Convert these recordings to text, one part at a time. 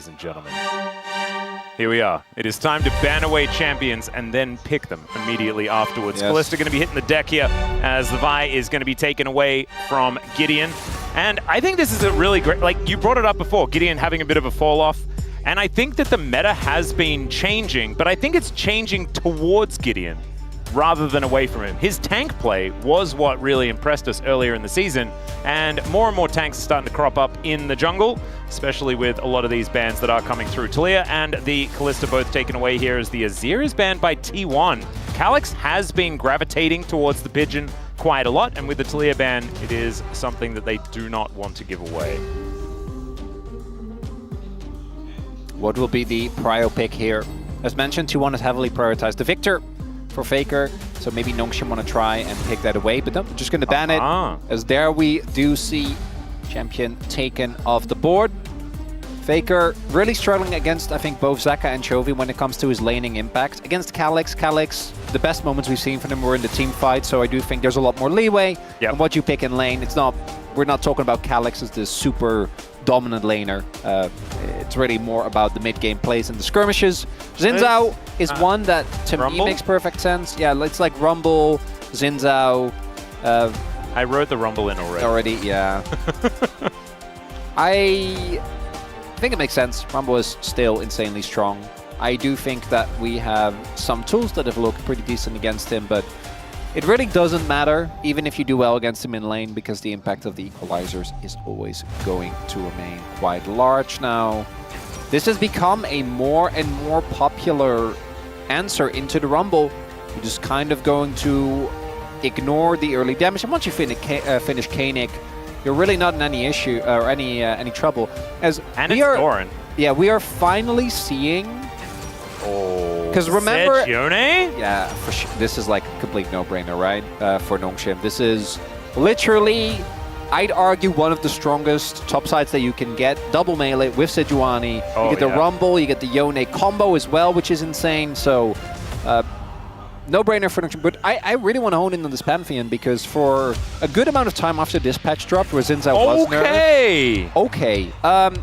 ladies and gentlemen. Here we are. It is time to ban away champions and then pick them immediately afterwards. Yes. Kalista going to be hitting the deck here as the Vi is going to be taken away from Gideon. And I think this is a really great, like you brought it up before, Gideon having a bit of a fall off. And I think that the meta has been changing, but I think it's changing towards Gideon rather than away from him. His tank play was what really impressed us earlier in the season, and more tanks are starting to crop up in the jungle, especially with a lot of these bans that are coming through. Talia and the Kalista both taken away here as the Azir is banned by T1. Calyx has been gravitating towards the Pigeon quite a lot, and with the Talia ban, it is something that they do not want to give away. What will be the prio pick here? As mentioned, T1 is heavily prioritized the Victor for Faker, so maybe Nongshim want to try and pick that away, but no, just going to ban it, as there we do see champion taken off the board. Faker really struggling against, I think, both Zaka and Chovy when it comes to his laning impact. Against Calyx, the best moments we've seen from him were in the team fight, so I do think there's a lot more leeway on what you pick in lane. It's not, we're not talking about Calyx as this super dominant laner. It's really more about the mid-game plays and the skirmishes. Xin Zhao is one that, to me, makes perfect sense. Yeah, it's like Rumble, Xin Zhao. I wrote the Rumble in already. Yeah. I think it makes sense. Rumble is still insanely strong. I do think that we have some tools that have looked pretty decent against him, but it really doesn't matter, even if you do well against him in lane, because the impact of the equalizers is always going to remain quite large now. This has become a more and more popular answer into the Rumble. You're just kind of going to ignore the early damage, and once you finish Koenig, you're really not in any issue or any trouble. As and it's Doran. Yeah, we are finally seeing. Because remember, yeah, for sure, this is like a complete no-brainer, right? For Nongshim, this is literally, I'd argue, one of the strongest top sides that you can get. Double melee with Sejuani. You get the Rumble, you get the Yone combo as well, which is insane. So, no-brainer for Nongshim. But I really want to hone in on this Pantheon, because for a good amount of time after this patch dropped, where Xin Zhao was nerfed. Okay.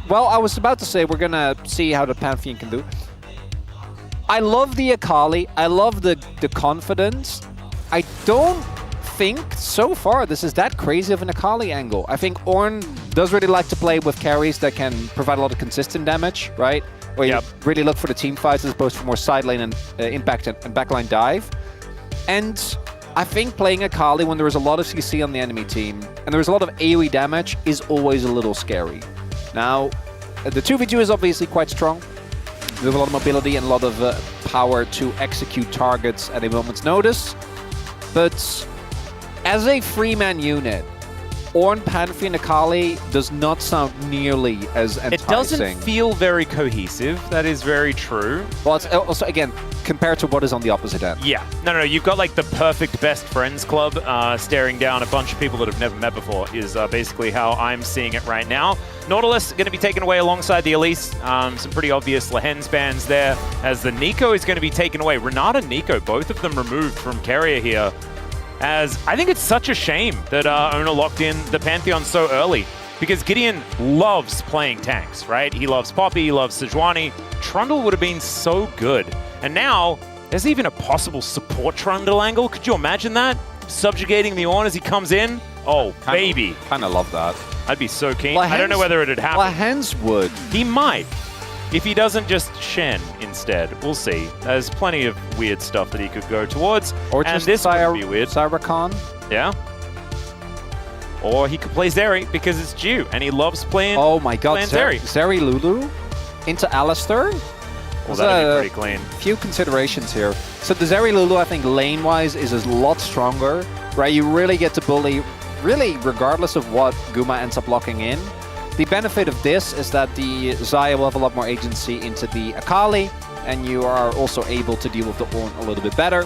Well, I was about to say we're gonna see how the Pantheon can do. I love the Akali. I love the confidence. I don't think so far this is that crazy of an Akali angle. I think Ornn does really like to play with carries that can provide a lot of consistent damage, right? Where you really look for the team fights as opposed to more side lane and impact and backline dive. And I think playing Akali when there is a lot of CC on the enemy team and there is a lot of AoE damage is always a little scary. Now, the 2v2 is obviously quite strong. We have a lot of mobility and a lot of power to execute targets at a moment's notice. But as a three-man unit, Ornn, Pantheon, Akali does not sound nearly as enticing. It doesn't feel very cohesive. That is very true. Well, it's also, again, compared to what is on the opposite end. Yeah. No, you've got like the perfect best friends club staring down a bunch of people that have never met before is basically how I'm seeing it right now. Nautilus going to be taken away alongside the Elise. Some pretty obvious Lehens bans there, as the Nico is going to be taken away. Renata and Nico, both of them removed from carrier here. As I think it's such a shame that Ona locked in the Pantheon so early, because Gideon loves playing tanks, right? He loves Poppy, he loves Sejuani. Trundle would have been so good. And now, there's even a possible support Trundle angle. Could you imagine that? Subjugating the Ornn as he comes in? Oh, baby. Kind of love that. I'd be so keen. I don't know whether it'd happen. Lehens would. He might. If he doesn't just Shen instead. We'll see. There's plenty of weird stuff that he could go towards. Or just this would be weird. Cyracon. Yeah. Or he could play Zeri because it's due, and he loves playing. Oh my god, Zeri Lulu into Alistar? Well, that'd be pretty clean. Few considerations here. So the Zeri Lulu, I think, lane-wise, is a lot stronger, right? You really get to bully, really, regardless of what Guma ends up locking in. The benefit of this is that the Xayah will have a lot more agency into the Akali, and you are also able to deal with the Ornn a little bit better,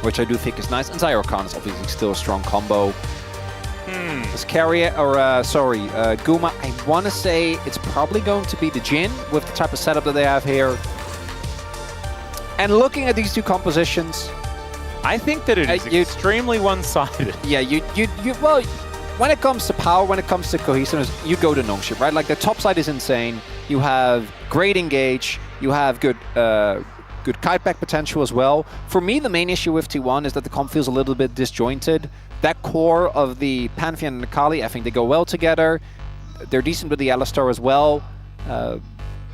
which I do think is nice. And Cyracon is obviously still a strong combo. This carrier, or Guma, I want to say it's probably going to be the Jhin with the type of setup that they have here. And looking at these two compositions, I think that it is extremely one-sided. Yeah, well, when it comes to power, when it comes to cohesiveness, you go to Nongshim, right? Like the top side is insane. You have great engage. You have good kiteback potential as well. For me, the main issue with T1 is that the comp feels a little bit disjointed. That core of the Pantheon and the Kali, I think they go well together. They're decent with the Alistar as well.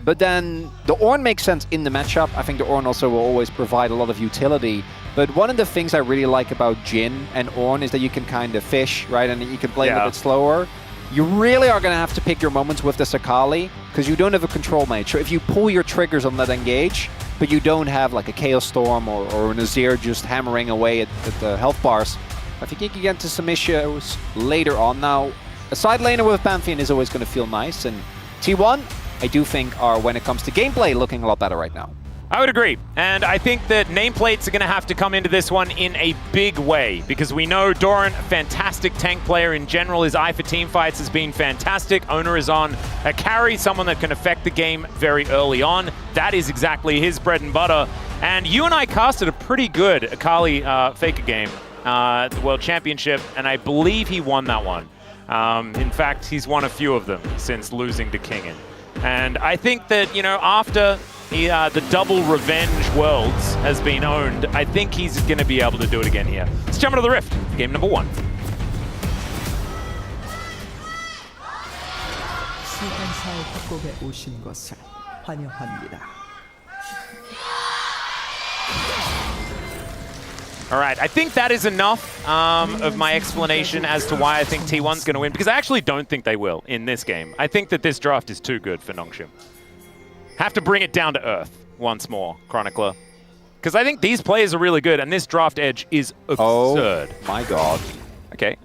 But then the Ornn makes sense in the matchup. I think the Ornn also will always provide a lot of utility. But one of the things I really like about Jhin and Ornn is that you can kind of fish, right? And you can play a little bit slower. You really are going to have to pick your moments with the Sakali because you don't have a control mage. So if you pull your triggers on that engage, but you don't have like a Chaos Storm or an Azir just hammering away at the health bars, I think you can get into some issues later on. Now, a side laner with Pantheon is always going to feel nice, and T1, I do think, are, when it comes to gameplay, looking a lot better right now. I would agree, and I think that nameplates are going to have to come into this one in a big way, because we know Doran, a fantastic tank player in general. His eye for teamfights has been fantastic. Owner is on a carry, someone that can affect the game very early on. That is exactly his bread and butter. And you and I casted a pretty good Akali Faker game at the World Championship, and I believe he won that one. In fact, he's won a few of them since losing to Kingen. And I think that, you know, after the double revenge worlds has been owned, I think he's going to be able to do it again here. Let's jump into the Rift, game number 1. All right, I think that is enough of my explanation as to why I think T1's going to win, because I actually don't think they will in this game. I think that this draft is too good for Nongshim. Have to bring it down to earth once more, Chronicler. Because I think these players are really good, and this draft edge is absurd. Oh, my God. Okay,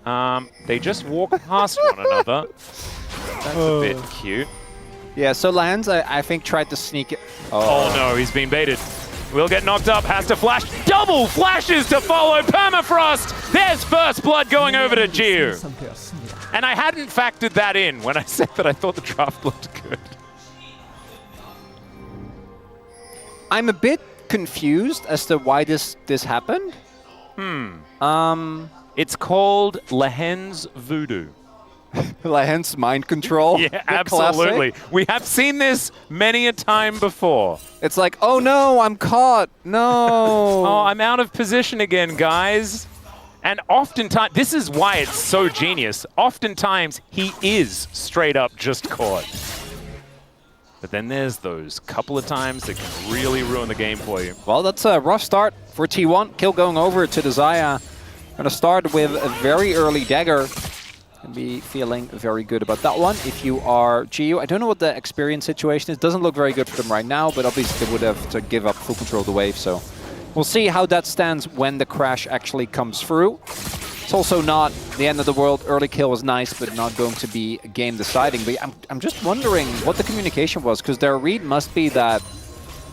they just walk past one another. That's a bit cute. Yeah, so Lands, I think, tried to sneak it. Oh no, he's been baited. Will get knocked up, has to flash. Double flashes to follow Permafrost. There's first blood going over to Jiu. And I hadn't factored that in when I said that I thought the draft looked good. I'm a bit confused as to why this happened. It's called Lehen's Voodoo. Lehen's mind control. Yeah, absolutely. Classic. We have seen this many a time before. It's like, oh no, I'm caught. No. Oh, I'm out of position again, guys. And oftentimes, this is why it's so genius. Oftentimes, he is straight up just caught. But then there's those couple of times that can really ruin the game for you. Well, that's a rough start for T1. Kill going over to the Xayah. Gonna start with a very early dagger. And be feeling very good about that one. If you are GU, I don't know what the experience situation is. Doesn't look very good for them right now, but obviously they would have to give up full control of the wave. So we'll see how that stands when the crash actually comes through. It's also not the end of the world. Early kill was nice, but not going to be game deciding. But I'm just wondering what the communication was, because their read must be that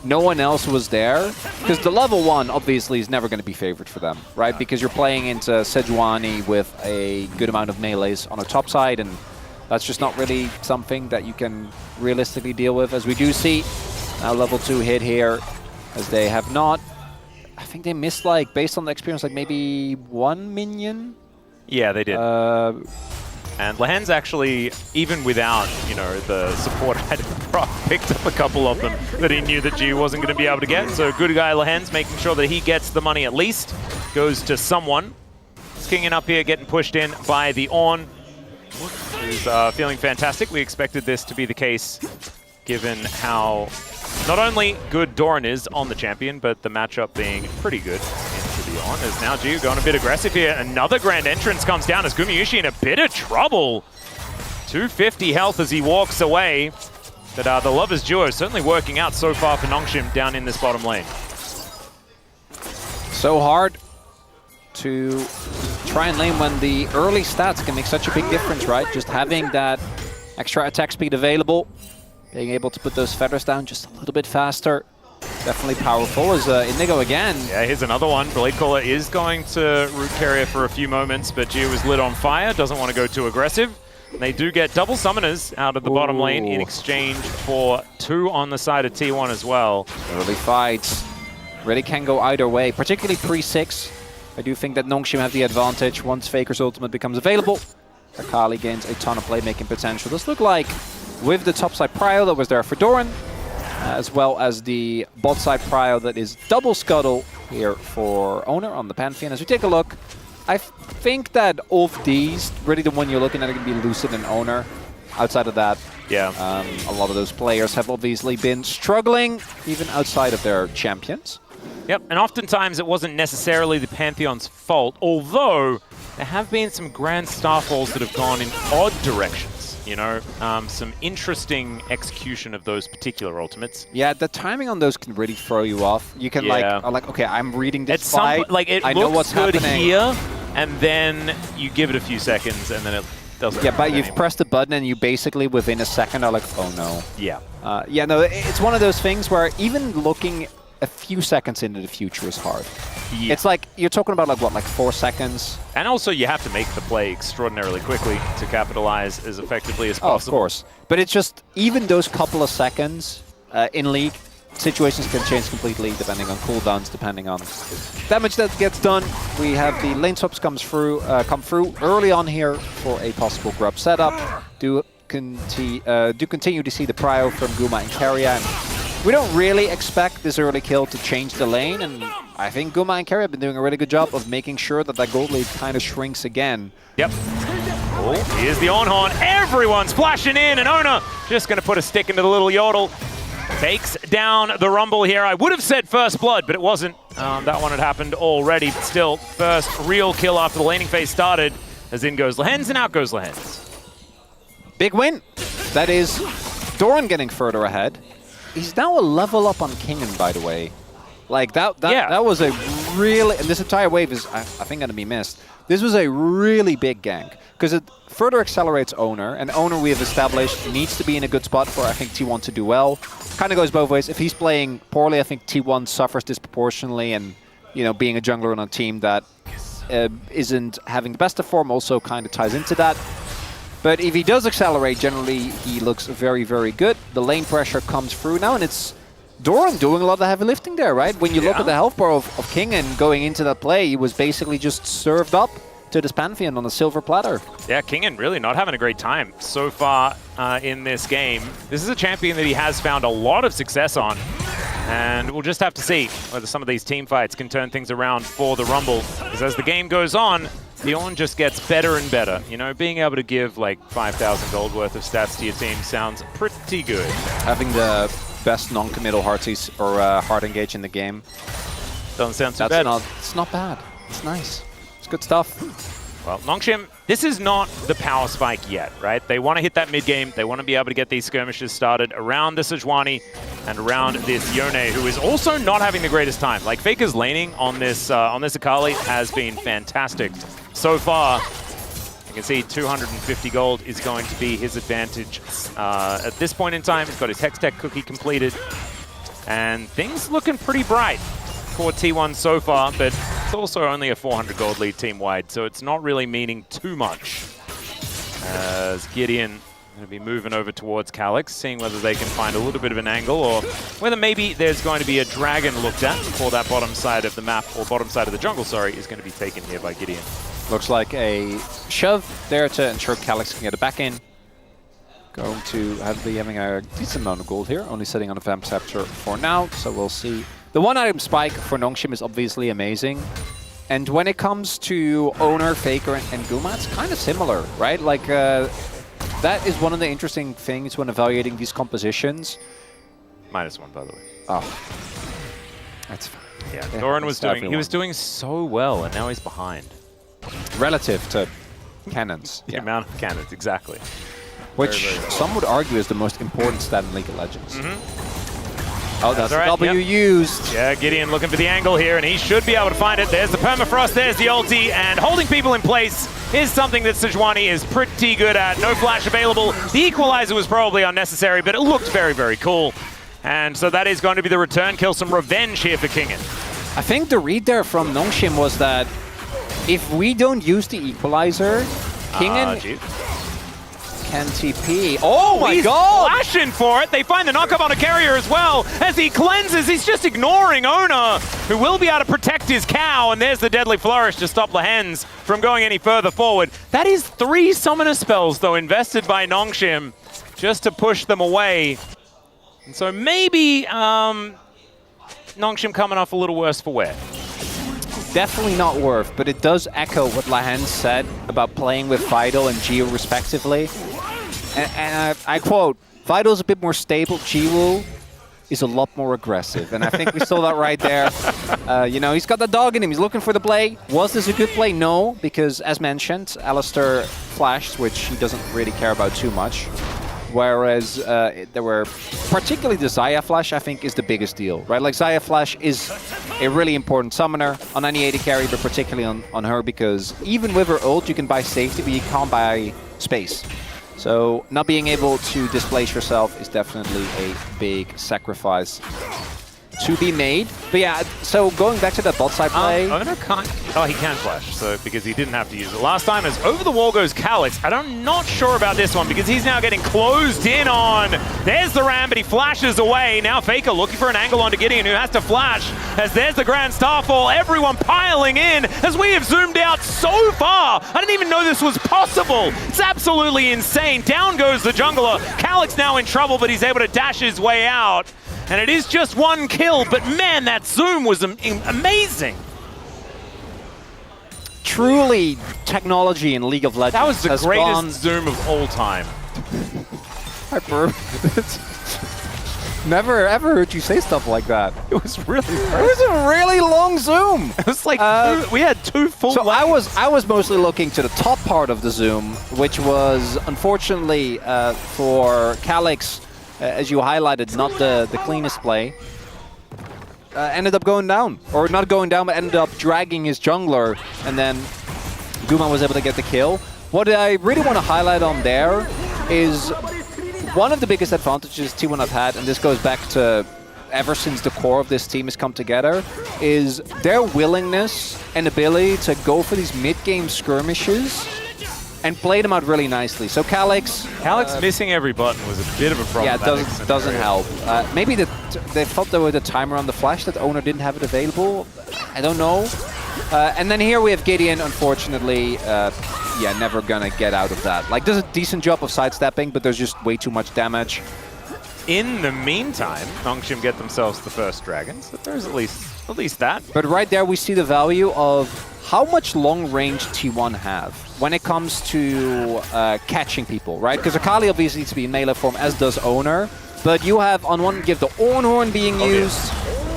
no one else was there. Because the level 1 obviously is never going to be favored for them, right? Because you're playing into Sejuani with a good amount of melees on the top side, and that's just not really something that you can realistically deal with. As we do see now level 2 hit here, as they have not. I think they missed, like, based on the experience, like maybe 1 minion. Yeah, they did. And Lehen's actually, even without, you know, the support item, picked up a couple of them that he knew that G wasn't going to be able to get. So good guy Lehen's making sure that he gets the money at least. Goes to someone. It's Kingen up here getting pushed in by the Ornn, who's feeling fantastic. We expected this to be the case, given how not only good Doran is on the champion, but the matchup being pretty good into the Ornn. As now Jiu going a bit aggressive here. Another grand entrance comes down as Gumayusi in a bit of trouble. 250 health as he walks away. But the Lovers duo certainly working out so far for Nongshim down in this bottom lane. So hard to try and lane when the early stats can make such a big difference, right? Just having that extra attack speed available, being able to put those feathers down just a little bit faster. Definitely powerful as Inigo again. Yeah, here's another one. Bladecaller is going to root carrier for a few moments, but Gio is lit on fire, doesn't want to go too aggressive. And they do get double summoners out of the bottom lane in exchange for 2 on the side of T1 as well. Early fights really can go either way, particularly pre-6. I do think that Nongshim have the advantage once Faker's ultimate becomes available. Akali gains a ton of playmaking potential. This looked like, with the top side prio that was there for Doran, as well as the bot side prio that is double scuttle here for Owner on the Pantheon. As we take a look, I think that of these, really the one you're looking at are going to be Lucid and Owner. Outside of that, a lot of those players have obviously been struggling, even outside of their champions. Yep, and oftentimes it wasn't necessarily the Pantheon's fault, although there have been some grand starfalls that have gone in odd directions. You know, some interesting execution of those particular ultimates. Yeah, the timing on those can really throw you off. You can like, okay, I'm reading this fight. I know what's good here, and then you give it a few seconds, and then it doesn't. Yeah, but you've pressed the button, and you basically within a second are like, oh no. Yeah. Yeah, no, it's one of those things where even looking a few seconds into the future is hard. Yeah. It's like, you're talking about like, what, like 4 seconds? And also you have to make the play extraordinarily quickly to capitalize as effectively as possible. Of course. But it's just, even those couple of seconds in League, situations can change completely depending on cooldowns, depending on damage that gets done. We have the lane swaps come through early on here for a possible grub setup. Do continue to see the prio from Guma and Keria. And we don't really expect this early kill to change the lane, and I think Guma and Keria have been doing a really good job of making sure that that gold lead kind of shrinks again. Yep. Oh, here's the on-horn. Everyone's flashing in, and Owner just going to put a stick into the little yodel. Takes down the Rumble here. I would have said first blood, but it wasn't. That one had happened already. But still, first real kill after the laning phase started. As in goes Lehens, and out goes Lehens. Big win. That is Doran getting further ahead. He's now a level up on Kingen, by the way. Like, that was a really... And this entire wave is, I think, going to be missed. This was a really big gank, because it further accelerates Owner, and Owner, we have established, needs to be in a good spot for, I think, T1 to do well. Kind of goes both ways. If he's playing poorly, I think T1 suffers disproportionately, and, you know, being a jungler on a team that isn't having the best of form also kind of ties into that. But if he does accelerate, generally, he looks very, very good. The lane pressure comes through now, and it's Doran doing a lot of the heavy lifting there, right? When you look at the health bar of Kingen going into that play, he was basically just served up to this Pantheon on a silver platter. Yeah, Kingen really not having a great time so far in this game. This is a champion that he has found a lot of success on, and we'll just have to see whether some of these team fights can turn things around for the Rumble. Because as the game goes on, the On just gets better and better. You know, being able to give like 5,000 gold worth of stats to your team sounds pretty good. Having the best non-committal hearties or hard engage in the game. Doesn't sound too bad. It's not bad. It's nice. It's good stuff. Well, Nongshim, this is not the power spike yet, right? They want to hit that mid-game. They want to be able to get these skirmishes started around the Sejuani and around this Yone, who is also not having the greatest time. Like, Faker's laning on this Akali has been fantastic so far. You can see 250 gold is going to be his advantage at this point in time. He's got his Hextech cookie completed, and things looking pretty bright for T1 so far, but it's also only a 400 gold lead team-wide, so it's not really meaning too much. As Gideon going to be moving over towards Calyx, seeing whether they can find a little bit of an angle, or whether maybe there's going to be a dragon looked at before that bottom side of the map, or bottom side of the jungle, sorry, is going to be taken here by Gideon. Looks like a shove there to ensure Calyx can get it back in. Going to be having a decent amount of gold here, only sitting on a Vamp Scepter for now, so we'll see. The one-item spike for Nongshim is obviously amazing. And when it comes to Owner, Faker, and Guma, it's kind of similar, right? Like, that is one of the interesting things when evaluating these compositions. -1, by the way. Oh. That's fine. Yeah, Doran was doing so well, and now he's behind. Relative to cannons. The amount of cannons, exactly. Which very some would argue is the most important stat in League of Legends. Oh, that's right. W used. Yeah, Gideon looking for the angle here, and he should be able to find it. There's the permafrost, there's the ulti, and holding people in place is something that Sejuani is pretty good at. No flash available. The equalizer was probably unnecessary, but it looked very, very cool. And so that is going to be the return kill, some revenge here for Kingen. I think the read there from Nongshim was that if we don't use the equalizer, Kingen 10 TP. Oh my He's god! flashing for it. They find the knockup on a carrier as well. As he cleanses, he's just ignoring Owner, who will be able to protect his cow. And there's the Deadly Flourish to stop the Hens from going any further forward. That is 3 summoner spells, though, invested by Nongshim just to push them away. And so maybe Nongshim coming off a little worse for wear. Definitely not worth, but it does echo what Lahan said about playing with Vital and Geo respectively. And I quote, Vital's a bit more stable, Geo is a lot more aggressive. And I think we saw that right there. You know, he's got the dog in him, he's looking for the play. Was this a good play? No, because as mentioned, Alistair flashed, which he doesn't really care about too much. Whereas there were, particularly the Xayah Flash, I think, is the biggest deal, right? Like, Xayah Flash is a really important summoner on any AD carry, but particularly on her, because even with her ult, you can buy safety, but you can't buy space. So not being able to displace yourself is definitely a big sacrifice to be made. But yeah, so going back to that bot side play. Owner can't. Oh, he can flash, so because he didn't have to use it last time. As over the wall goes Calix. I'm not sure about this one because he's now getting closed in on. There's the Ram, but he flashes away. Now Faker looking for an angle onto Gideon, who has to flash. As there's the Grand Starfall, everyone piling in as we have zoomed out so far. I didn't even know this was possible. It's absolutely insane. Down goes the jungler. Calix now in trouble, but he's able to dash his way out. And it is just 1 kill, but man, that zoom was amazing. Truly, technology in League of Legends. That was the greatest zoom of all time. Never ever heard you say stuff like that. It was really. It was a really long zoom. It was like we had 2 full. So I was mostly looking to the top part of the zoom, which was unfortunately for Calix. As you highlighted, not the cleanest play. Ended up going down. Or not going down, but ended up dragging his jungler. And then Guma was able to get the kill. What I really want to highlight on there is one of the biggest advantages T1 have had, and this goes back to ever since the core of this team has come together, is their willingness and ability to go for these mid-game skirmishes and play them out really nicely. So Calix missing every button was a bit of a problem. Yeah, it doesn't help. Maybe they thought there was a timer on the flash that Owner didn't have it available. I don't know. And then here we have Gideon, unfortunately, yeah, never gonna get out of that. Like, does a decent job of sidestepping, but there's just way too much damage. In the meantime, Nongshim get themselves the first dragon, so there's at least that. But right there we see the value of how much long range T1 have when it comes to catching people, right? Because Akali obviously needs to be in melee form, as does Owner. But you have on one give the Ornhorn being used,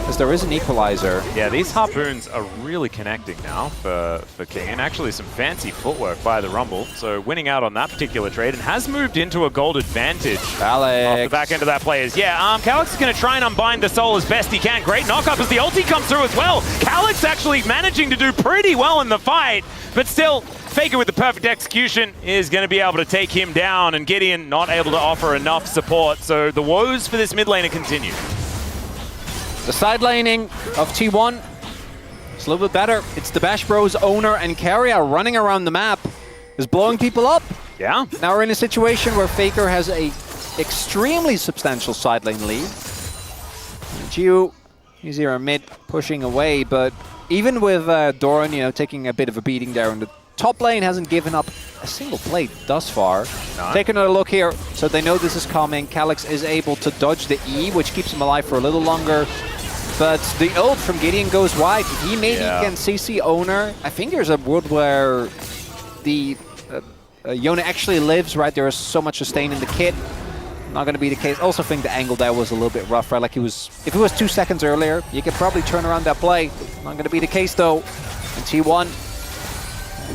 as there is an equalizer. Yeah, these harpoons are really connecting now for King, and actually some fancy footwork by the Rumble. So winning out on that particular trade, and has moved into a gold advantage off the back end of that players. Yeah, Calix is going to try and unbind the soul as best he can. Great knockup as the ulti comes through as well. Calix actually managing to do pretty well in the fight, but still, Faker with the perfect execution is going to be able to take him down, and Gideon not able to offer enough support. So the woes for this mid laner continue. The side laning of T1 is a little bit better. It's the Bash Bros, Owner, and Carrier running around the map. Is blowing people up. Yeah. Now we're in a situation where Faker has a extremely substantial side lane lead. Geo, he's here mid, pushing away, but even with Doran, you know, taking a bit of a beating there in the top lane, hasn't given up a single play thus far. Take another look here, so they know this is coming. Calix is able to dodge the E, which keeps him alive for a little longer. But the ult from Gideon goes wide. If he maybe can CC Owner, I think there's a world where the Yone actually lives, right? There is so much sustain in the kit. Not going to be the case. Also think the angle there was a little bit rough, right? Like if it was 2 seconds earlier, you could probably turn around that play. Not going to be the case though. And T1,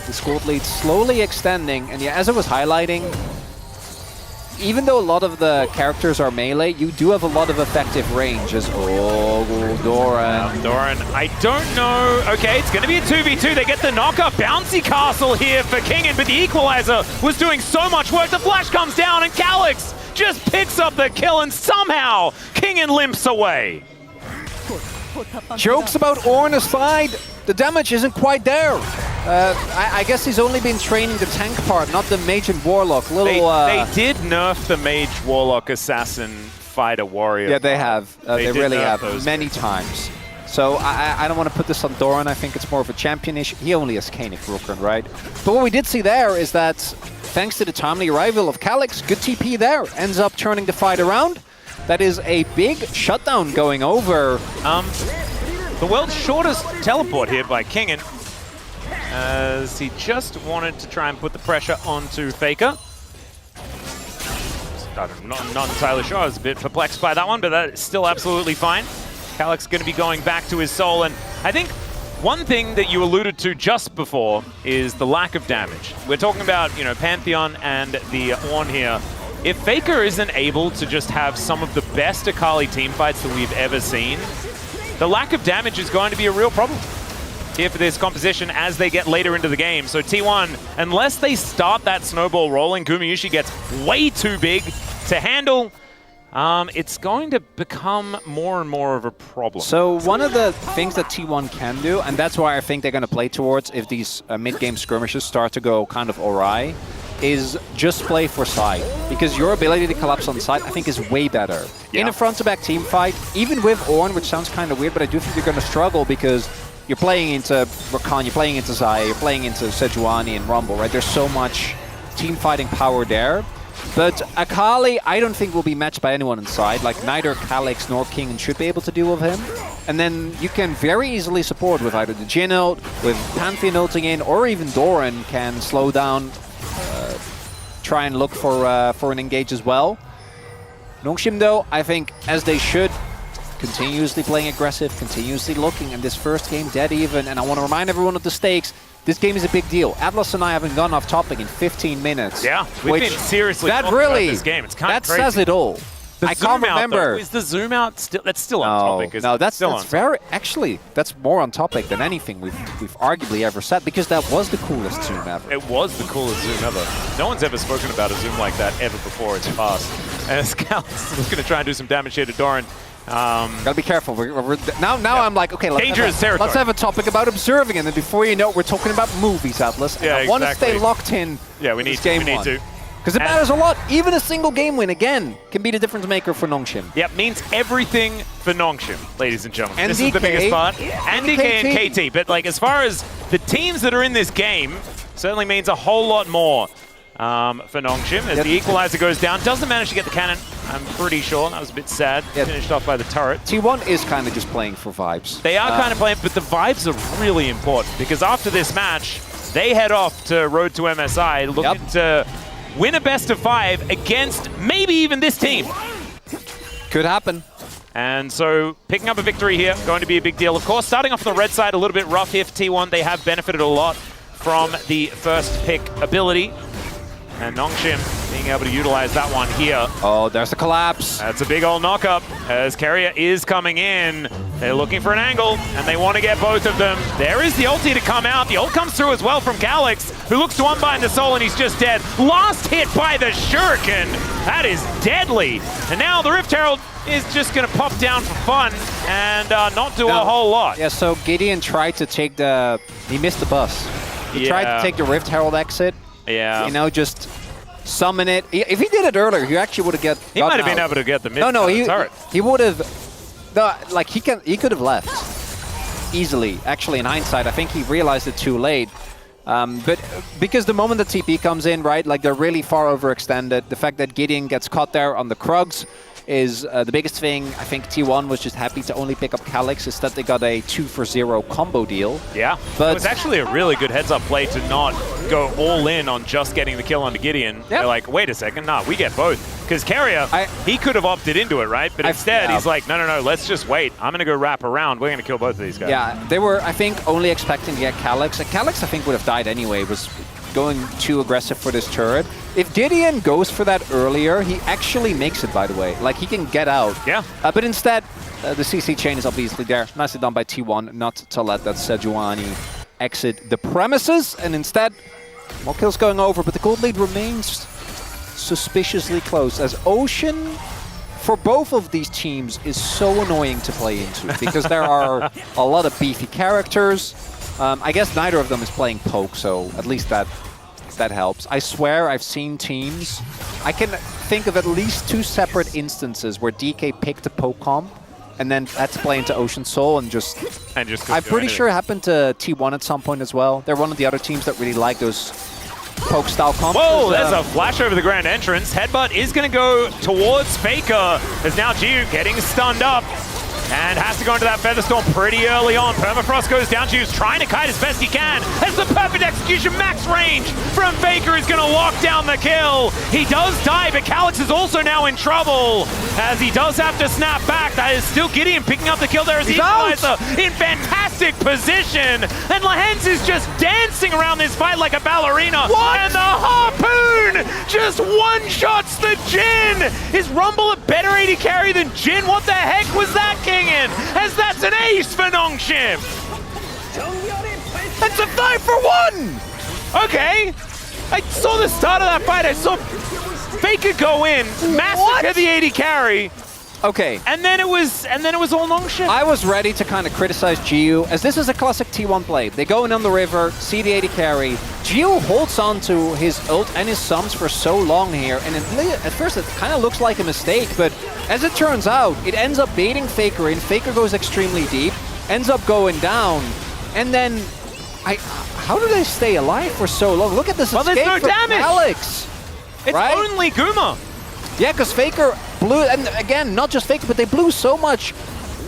the squad lead slowly extending. And yeah, as I was highlighting, even though a lot of the characters are melee, you do have a lot of effective range as Doran. Doran, I don't know. Okay, it's going to be a 2v2. They get the knockup. Bouncy Castle here for Kingen, but the Equalizer was doing so much work. The flash comes down and Calix just picks up the kill, and somehow Kingen limps away. Jokes about Ornn aside, the damage isn't quite there. I guess he's only been training the tank part, not the mage and warlock. They did nerf the mage, warlock, assassin, fighter, warrior. Yeah, they have. They really have many things. times. So I don't want to put this on Doran. I think it's more of a champion issue. He only has Kanik Rukran, right? But what we did see there is that thanks to the timely arrival of Calyx, good TP there, ends up turning the fight around. That is a big shutdown going over. The world's shortest teleport here by Kingen, as he just wanted to try and put the pressure onto Faker. I'm not entirely sure. I was a bit perplexed by that one, but that is still absolutely fine. Calyx going to be going back to his soul, and I think one thing that you alluded to just before is the lack of damage. We're talking about, you know, Pantheon and the Ornn here. If Faker isn't able to just have some of the best Akali teamfights that we've ever seen, the lack of damage is going to be a real problem here for this composition as they get later into the game. So T1, unless they start that snowball rolling, Gumayusi gets way too big to handle. It's going to become more and more of a problem. So one of the things that T1 can do, and that's why I think they're going to play towards if these mid-game skirmishes start to go kind of awry, is just play for side. Because your ability to collapse on side, I think, is way better. Yeah. In a front-to-back team fight, even with Ornn, which sounds kind of weird, but I do think you're going to struggle because you're playing into Rakan, you're playing into Xayah, you're playing into Sejuani and Rumble, right? There's so much team fighting power there. But Akali, I don't think will be matched by anyone inside. Like, neither Calyx nor King should be able to deal with him. And then you can very easily support with either the Jhin ult, with Pantheon ulting in, or even Doran can slow down, try and look for an engage as well. Nongshim, though, I think, as they should, continuously playing aggressive, continuously looking, and this first game dead even. And I want to remind everyone of the stakes. This game is a big deal. Atlas and I haven't gone off topic in 15 minutes. Yeah, we've been seriously talking about this game. It's kind of crazy. That says it all. I can't remember. Is the zoom out still? That's still on topic. No, that's very. Actually, that's more on topic than anything we've arguably ever said, because that was the coolest zoom ever. It was the coolest zoom ever. No one's ever spoken about a zoom like that ever before. It's fast. And Scouts is going to try and do some damage here to Doran. Gotta be careful. Now I'm like, okay, let's have a topic about observing, and then before you know it, we're talking about movies, Atlas. And I want to stay locked in. Yeah, we need to. Because it matters a lot. Even a single game win, again, can be the difference maker for Nongshim. Yep, means everything for Nongshim, ladies and gentlemen. And this is the biggest part. And DK and KT. But like, as far as the teams that are in this game, certainly means a whole lot more for Nongshim. As the equalizer goes down, doesn't manage to get the cannon, I'm pretty sure. That was a bit sad. Finished off by the turret. T1 is kind of just playing for vibes. They are kind of playing, but the vibes are really important, because after this match, they head off to Road to MSI, looking to win a best of 5 against maybe even this team. Could happen. And so picking up a victory here, going to be a big deal. Of course, starting off on the red side, a little bit rough here for T1. They have benefited a lot from the first pick ability. And Nongshim being able to utilize that one here. Oh, there's the collapse. That's a big old knock-up as Keria is coming in. They're looking for an angle, and they want to get both of them. There is the ulti to come out. The ult comes through as well from Calyx, who looks to unbind the soul, and he's just dead. Last hit by the Shuriken. That is deadly. And now the Rift Herald is just going to pop down for fun and not do a whole lot. Yeah, so Gideon tried to take the... He missed the bus. He tried to take the Rift Herald exit. Yeah. You know, just summon it. If he did it earlier, he actually would have He might have been able to get the mid. He would have. No, like he could have left easily. Actually, in hindsight, I think he realized it too late. But because the moment the TP comes in, right, like they're really far overextended. The fact that Gideon gets caught there on the Krugs is the biggest thing. I think T1 was just happy to only pick up Calyx instead they got a 2-for-0 combo deal. Yeah, but it was actually a really good heads-up play to not go all in on just getting the kill onto Gideon. They're like, wait a second, nah, we get both. Because Keria, he could have opted into it, right? But instead, he's like, no, let's just wait. I'm going to go wrap around. We're going to kill both of these guys. Yeah, they were, I think, only expecting to get Calyx. And Calyx, I think, would have died anyway. Was going too aggressive for this turret. If Gideon goes for that earlier, he actually makes it, by the way. Like, he can get out. Yeah. But instead, the CC chain is obviously there. Nicely done by T1 not to let that Sejuani exit the premises. And instead, more kills going over, but the gold lead remains suspiciously close. As Ocean, for both of these teams, is so annoying to play into because there are a lot of beefy characters. I guess neither of them is playing poke, so at least that helps. I swear I've seen teams. I can think of at least 2 separate instances where DK picked a poke comp, and then that's play into Ocean Soul and just I'm pretty sure it happened to T1 at some point as well. They're one of the other teams that really like those poke style comps. Whoa, there's a flash over the grand entrance. Headbutt is going to go towards Faker, as now Jiu getting stunned up and has to go into that Featherstorm pretty early on. Permafrost goes down. Jiu's trying to kite as best he can. As the perfect execution, max range from Faker is going to lock down the kill. He does die, but Calyx is also now in trouble, as he does have to snap back. That is still Gideon picking up the kill there as Equalizer in fantastic position. And Lehens is just dancing around this fight like a ballerina. What? And the Harpoon just one-shots the Jhin. Is Rumble a better AD carry than Jhin? What the heck was that, King? As that's an ace for Nongshim. It's a 5-for-1! Okay. I saw the start of that fight. I saw Faker go in, massacre the AD carry. Okay. And then it was all Nongshim. I was ready to kind of criticize Jiu, as this is a classic T1 play. They go in on the river, see the AD carry. Jiu holds on to his ult and his sums for so long here, and at first it kind of looks like a mistake, but as it turns out, it ends up baiting Faker in. Faker goes extremely deep, ends up going down, and then how do they stay alive for so long? Look at this escape there's no from damage. Calyx. It's right? only Guma. Yeah, because Faker blew, and again, not just Faker, but they blew so much,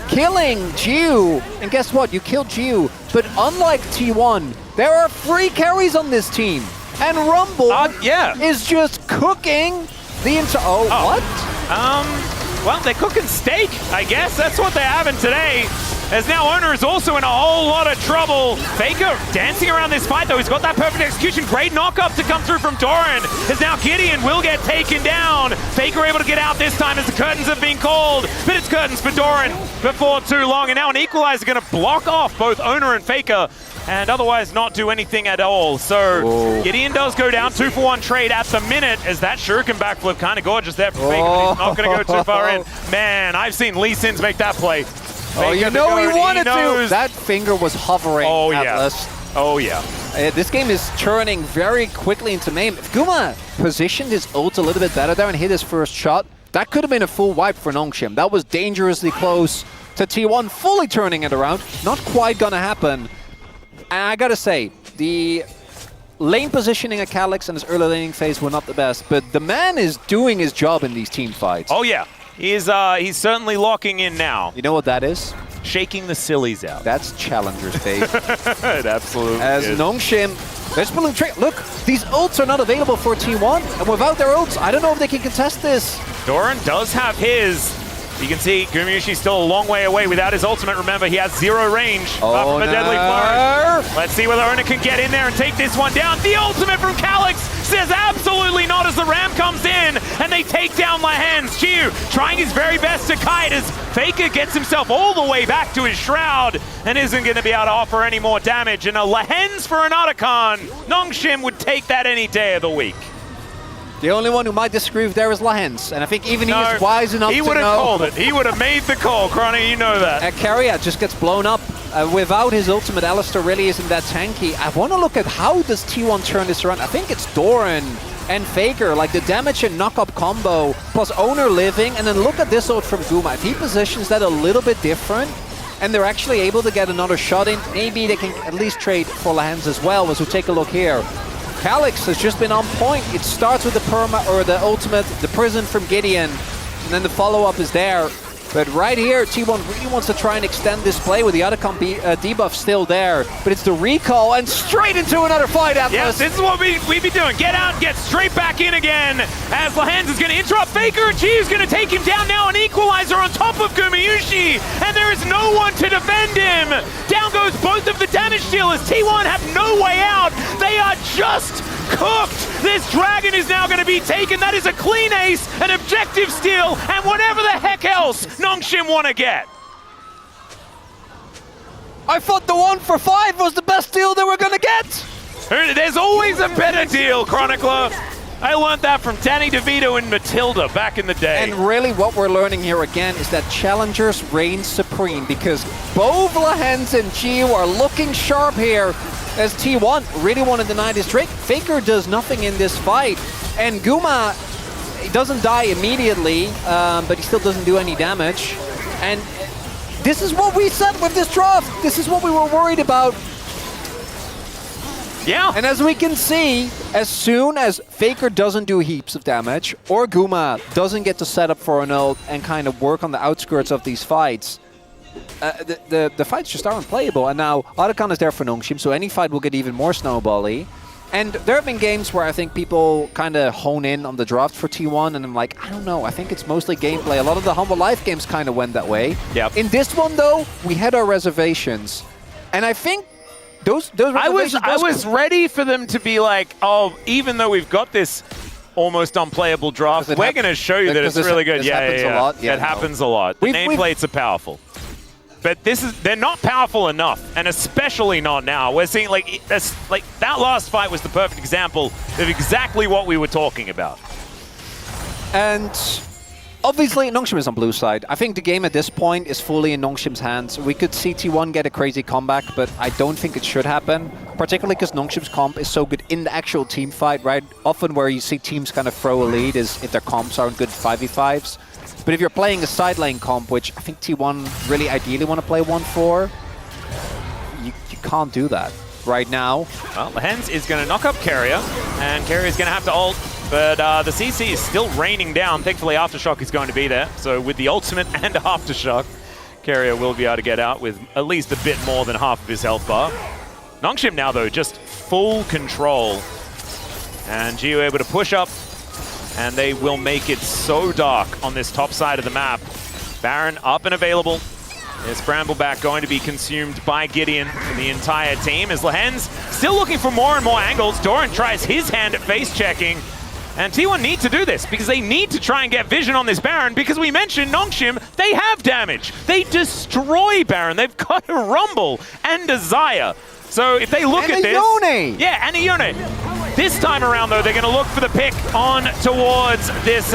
killing Jiu. And guess what? You killed Jiu. But unlike T1, there are free carries on this team. And Rumble is just cooking the entire... what? Well, they're cooking steak, I guess. That's what they're having today. As now Owner is also in a whole lot of trouble. Faker dancing around this fight, though. He's got that perfect execution. Great knock-up to come through from Doran. As now Gideon will get taken down. Faker able to get out this time as the curtains have been called. But it's curtains for Doran before too long. And now an equalizer going to block off both Owner and Faker, and otherwise not do anything at all. So Gideon does go down. 2-for-1 trade at the minute, as that shuriken backflip kind of gorgeous there for Faker. He's not going to go too far in. Man, I've seen Lee Sins make that play. You know he wanted to. That finger was hovering. Atlas. Oh yeah. This game is turning very quickly into MAME. If Guma positioned his ult a little bit better there and hit his first shot, that could have been a full wipe for Nongshim. That was dangerously close to T1 fully turning it around. Not quite gonna happen. And I gotta say, the lane positioning at Calyx and his early laning phase were not the best, but the man is doing his job in these team fights. Oh yeah. He's certainly locking in now. You know what that is? Shaking the sillies out. That's challengers, babe. It absolutely As is. Nongshim, they're pulling trick. Look, these ults are not available for T1, and without their ults, I don't know if they can contest this. Doran does have his. You can see Gumayushi's still a long way away without his ultimate. Remember, he has 0 range from a deadly flourish. Let's see whether Owner can get in there and take this one down. The ultimate from Calyx says absolutely not as the ram comes in, and they take down Lehens. Jiu trying his very best to kite as Faker gets himself all the way back to his shroud and isn't going to be able to offer any more damage. And a Lehens for an Otacon. Nongshim would take that any day of the week. The only one who might disagree with there is Lehens, and I think even he is wise enough to know. He would have called it. He would have made the call, Cronny, you know that. Carrier just gets blown up. Without his ultimate, Alistar really isn't that tanky. I want to look at how does T1 turn this around. I think it's Doran and Faker, like the damage and knock-up combo, plus Owner living, and then look at this ult from Guma. If he positions that a little bit different, and they're actually able to get another shot in, maybe they can at least trade for Lehens as well, as we take a look here. Calyx has just been on point. It starts with the perma, or the ultimate, the prison from Gideon, and then the follow-up is there. But right here, T1 really wants to try and extend this play with the Otacon debuff still there. But it's the recall and straight into another fight, Atlas. Yes, this is what we be doing. Get out, get straight back in again. As Lehens is going to interrupt Faker. Jiu's going to take him down now. An equalizer on top of Gumayushi. And there is no one to defend him. Down goes both of the damage dealers. T1 have no way out. They are just cooked. This dragon is now going to be taken. That is a clean ace, an objective steal, and whatever the heck else Nongshim want to get. I thought the 1-for-5 was the best deal they were going to get. There's always a better deal, Chronicler. I learned that from Danny DeVito and Matilda back in the day. And really what we're learning here again is that challengers reign supreme, because both Lehens and Gio are looking sharp here as T1 really want to deny this trick. Faker does nothing in this fight, and Guma, he doesn't die immediately, but he still doesn't do any damage. And this is what we said with this draft. This is what we were worried about. Yeah. And as we can see, as soon as Faker doesn't do heaps of damage, or Guma doesn't get to set up for an ult and kind of work on the outskirts of these fights, the fights just aren't playable. And now Arakan is there for Nongshim, so any fight will get even more snowbally. And there have been games where I think people kind of hone in on the draft for T1, and I'm like, I don't know, I think it's mostly gameplay. A lot of the Humble Life games kind of went that way. Yep. In this one, though, we had our reservations. And I think those I was ready for them to be like, oh, even though we've got this almost unplayable draft, we're going to show you that it's really good. Yeah. It happens a lot. The nameplates are powerful. But they're not powerful enough, and especially not now. We're seeing that last fight was the perfect example of exactly what we were talking about. And obviously, Nongshim is on blue side. I think the game at this point is fully in Nongshim's hands. We could see T1 get a crazy comeback, but I don't think it should happen, particularly because Nongshim's comp is so good in the actual team fight, right? Often where you see teams kind of throw a lead is if their comps aren't good 5v5s. But if you're playing a side lane comp, which I think T1 really ideally want to play 1-4, you can't do that right now. Well, Lehens is going to knock up Carrier, and Carrier is going to have to ult. But the CC is still raining down. Thankfully, Aftershock is going to be there. So with the ultimate and Aftershock, Carrier will be able to get out with at least a bit more than half of his health bar. Nongshim now, though, just full control. And Gio able to push up, and they will make it so dark on this top side of the map. Baron up and available. Is Brambleback going to be consumed by Gideon for the entire team? As Lehens still looking for more and more angles. Doran tries his hand at face checking. And T1 need to do this because they need to try and get vision on this Baron, because we mentioned Nongshim, they have damage. They destroy Baron. They've got a Rumble and a Zaya. So if they look at this... Yone. Yeah, and a Yone. This time around, though, they're going to look for the pick on towards this,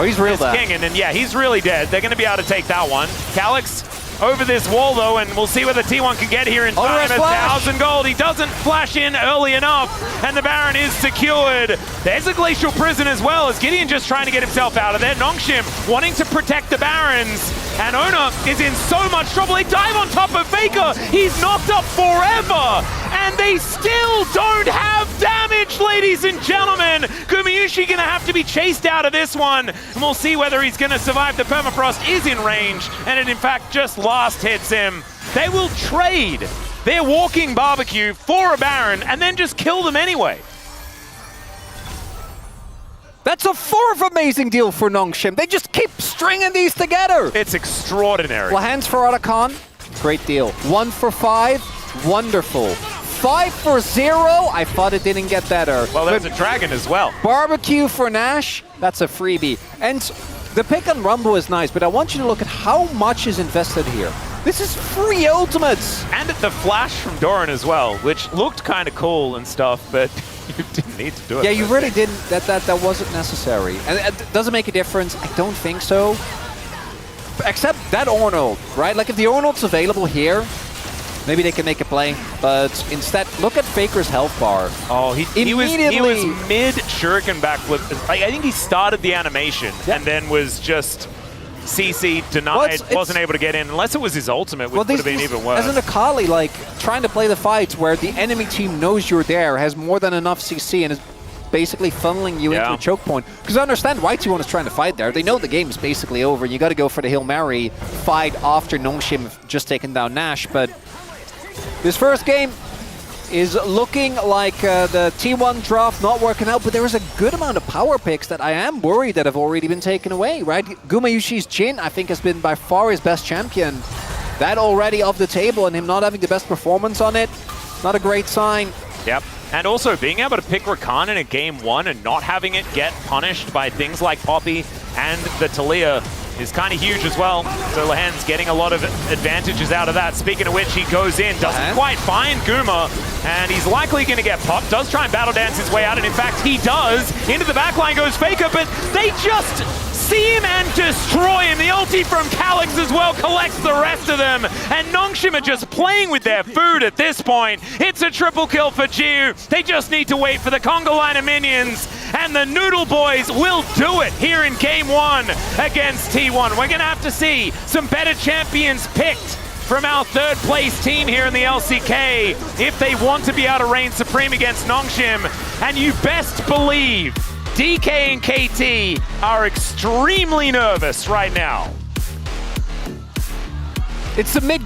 he's real this King. And then, yeah, he's really dead. They're going to be able to take that one. Calyx over this wall, though, and we'll see whether T1 can get here in time. 1,000 gold. He doesn't flash in early enough, and the Baron is secured. There's a Glacial Prison as well, as Gideon just trying to get himself out of there. Nongshim wanting to protect the Barons, and Ona is in so much trouble. They dive on top of Faker. He's knocked up forever, and they still don't have damage, ladies and gentlemen. Gumayushi gonna have to be chased out of this one, and we'll see whether he's gonna survive. The permafrost is in range, and it in fact just last hits him. They will trade their walking barbecue for a Baron and then just kill them anyway. That's a fourth amazing deal for Nongshim. They just keep stringing these together. It's extraordinary. Lehens for Arakan, great deal. 1 for 5, wonderful. 5 for 0, I thought it didn't get better. Well, there's a dragon as well. Barbecue for Nash, that's a freebie. And the pick on Rumble is nice, but I want you to look at how much is invested here. This is free ultimates. And the flash from Doran as well, which looked kind of cool and stuff, but you didn't need to do it. Yeah, you really didn't. That wasn't necessary. And it doesn't make a difference. I don't think so. Except that Ornald, right? Like if the Ornald's available here, maybe they can make a play, but instead, look at Faker's health bar. Oh, he was mid shuriken backflip. I think he started the animation and then was just CC denied, wasn't able to get in, unless it was his ultimate, which would have been even worse. As an Akali, like trying to play the fights where the enemy team knows you're there, has more than enough CC, and is basically funneling you into a choke point. Because I understand why T1 is trying to fight there. They know the game is basically over. You got to go for the Hail Mary fight after Nongshim just taken down Nash, but this first game is looking like the T1 draft not working out, but there is a good amount of power picks that I am worried that have already been taken away, right? Gumayushi's Jhin, I think, has been by far his best champion. That already off the table, and him not having the best performance on it, not a great sign. Yep. And also being able to pick Rakan in a game 1 and not having it get punished by things like Poppy and the Taliyah is kind of huge as well. So Lehen's getting a lot of advantages out of that. Speaking of which, he goes in, doesn't quite find Guma, and he's likely going to get popped. Does try and battle dance his way out, and in fact, he does. Into the backline goes Faker, but they just see him and destroy him. The ulti from Calyx as well collects the rest of them, and Nongshim are just playing with their food at this point. It's a triple kill for Jiu. They just need to wait for the conga line of minions, and the Noodle Boys will do it here in Game 1 against T1. We're going to have to see some better champions picked from our third place team here in the LCK if they want to be able to reign supreme against Nongshim. And you best believe DK and KT are extremely nervous right now. It's a mid